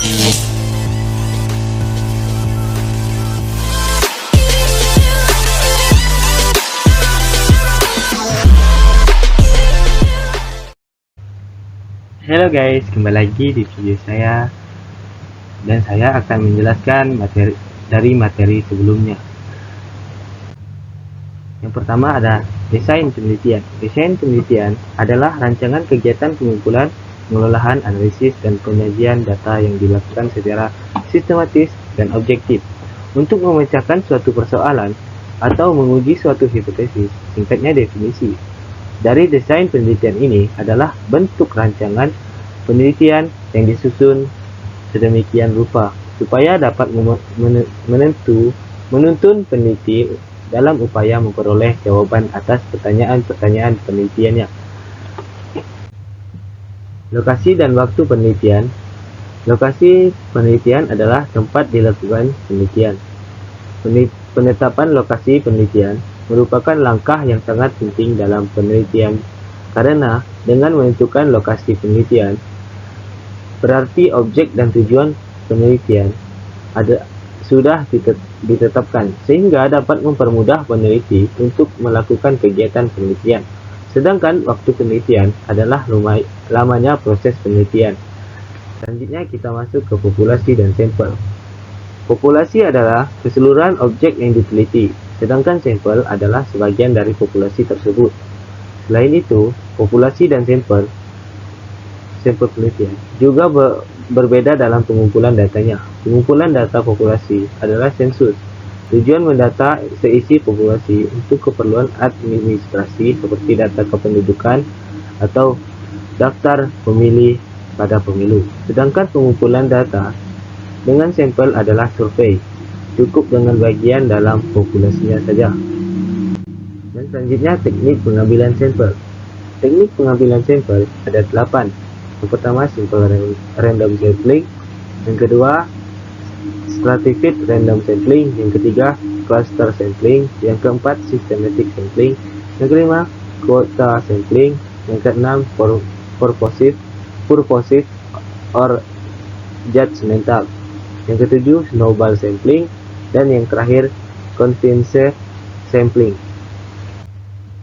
Halo guys, kembali lagi di video saya, dan saya akan menjelaskan materi sebelumnya. Yang pertama ada desain penelitian. Desain penelitian adalah rancangan kegiatan pengumpulan, pengolahan, analisis, dan penyajian data yang dilakukan secara sistematis dan objektif untuk memecahkan suatu persoalan atau menguji suatu hipotesis. Singkatnya definisi dari desain penelitian ini adalah bentuk rancangan penelitian yang disusun sedemikian rupa supaya dapat menuntun peneliti dalam upaya memperoleh jawaban atas pertanyaan-pertanyaan penelitiannya. Lokasi dan waktu penelitian. Lokasi penelitian adalah tempat dilakukan penelitian. Penetapan lokasi penelitian merupakan langkah yang sangat penting dalam penelitian, karena dengan menentukan lokasi penelitian, berarti objek dan tujuan penelitian sudah ditetapkan, sehingga dapat mempermudah peneliti untuk melakukan kegiatan penelitian. Sedangkan waktu penelitian adalah lamanya proses penelitian. Selanjutnya kita masuk ke populasi dan sampel. Populasi adalah keseluruhan objek yang diteliti, sedangkan sampel adalah sebagian dari populasi tersebut. Selain itu, populasi dan sampel penelitian juga berbeda dalam pengumpulan datanya. Pengumpulan data populasi adalah sensus. Tujuan mendata seisi populasi untuk keperluan administrasi seperti data kependudukan atau daftar pemilih pada pemilu. Sedangkan pengumpulan data dengan sampel adalah survei, cukup dengan bagian dalam populasinya saja. Dan selanjutnya teknik pengambilan sampel. Teknik pengambilan sampel ada 8. Yang pertama simple random sampling, yang kedua stratified random sampling, yang ketiga cluster sampling, yang keempat systematic sampling, yang kelima quota sampling, yang keenam purposive or judgmental, yang ketujuh snowball sampling, dan yang terakhir convincing sampling.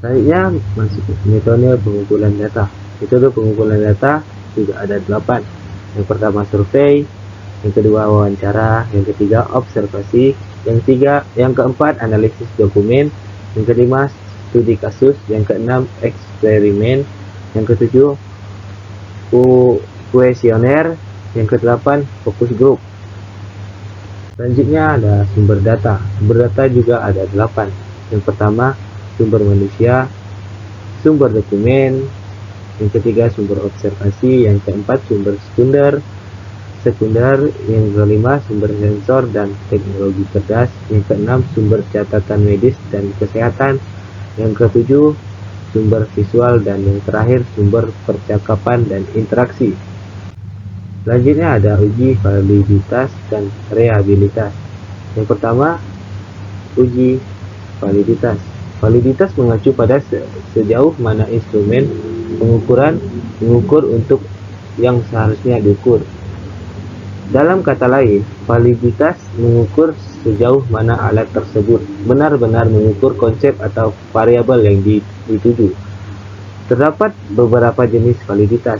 Selanjutnya masuk ke metode pengumpulan data. Metode pengumpulan data juga ada 8. Yang pertama survei, yang kedua wawancara, yang ketiga observasi, yang keempat analisis dokumen, yang kelima studi kasus, yang keenam eksperimen, yang ketujuh kuesioner, yang kedelapan fokus group. Selanjutnya ada sumber data. Sumber data juga ada 8. Yang pertama sumber manusia, sumber dokumen, yang ketiga sumber observasi, yang keempat sumber sekunder, yang kelima sumber sensor dan teknologi cerdas, yang keenam sumber catatan medis dan kesehatan, yang ketujuh sumber visual, dan yang terakhir sumber percakapan dan interaksi. Selanjutnya ada uji validitas dan reliabilitas. Yang pertama uji validitas. Validitas mengacu pada sejauh mana instrumen pengukuran mengukur untuk yang seharusnya diukur. Dalam kata lain, validitas mengukur sejauh mana alat tersebut benar-benar mengukur konsep atau variabel yang dituju. Terdapat beberapa jenis validitas.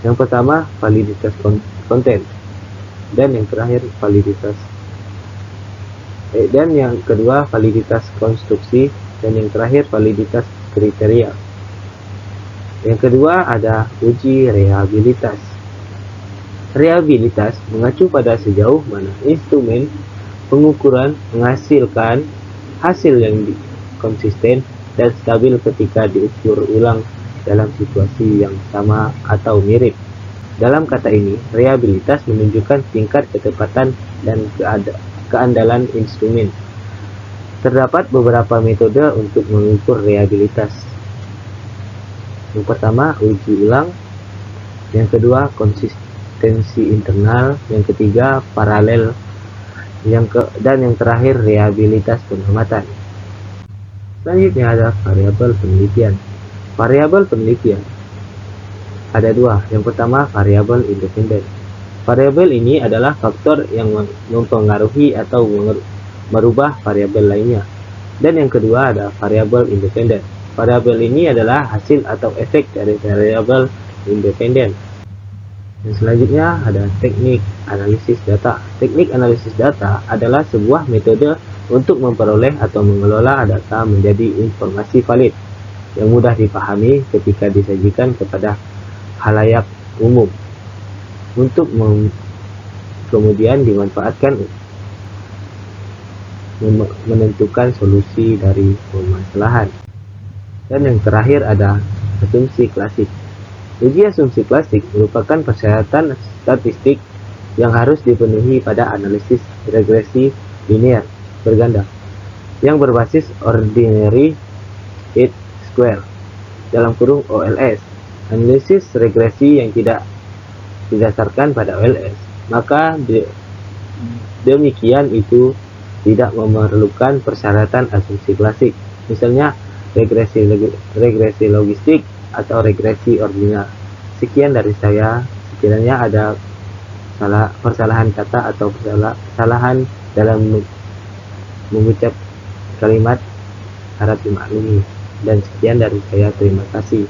Yang pertama validitas konten, dan yang terakhir dan yang kedua validitas konstruksi, dan yang terakhir validitas kriteria. Yang kedua ada uji reliabilitas. Reliabilitas mengacu pada sejauh mana instrumen pengukuran menghasilkan hasil yang konsisten dan stabil ketika diukur ulang dalam situasi yang sama atau mirip. Dalam kata ini, reliabilitas menunjukkan tingkat ketepatan dan keandalan instrumen. Terdapat beberapa metode untuk mengukur reliabilitas. Yang pertama uji ulang, yang kedua konsistensi internal, yang ketiga paralel, dan yang terakhir reliabilitas pengamatan. Selanjutnya ada variabel penelitian. Variabel penelitian ada 2. Yang pertama variabel independen. Variabel ini adalah faktor yang mempengaruhi atau merubah variabel lainnya. Dan yang kedua ada variabel independen. Variabel ini adalah hasil atau efek dari variabel independen. Dan selanjutnya ada teknik analisis data. Teknik analisis data adalah sebuah metode untuk memperoleh atau mengelola data menjadi informasi valid yang mudah dipahami ketika disajikan kepada khalayak umum untuk kemudian dimanfaatkan menentukan solusi dari permasalahan. Dan yang terakhir ada asumsi klasik. Uji asumsi klasik merupakan persyaratan statistik yang harus dipenuhi pada analisis regresi linear berganda yang berbasis ordinary least square (OLS). Analisis regresi yang tidak didasarkan pada OLS, maka demikian itu tidak memerlukan persyaratan asumsi klasik, misalnya regresi logistik atau regresi ordinal. Sekian dari saya. Sekiranya ada persalahan kata atau kesalahan dalam mengucap kalimat, harap dimaklumi. Dan sekian dari saya, terima kasih.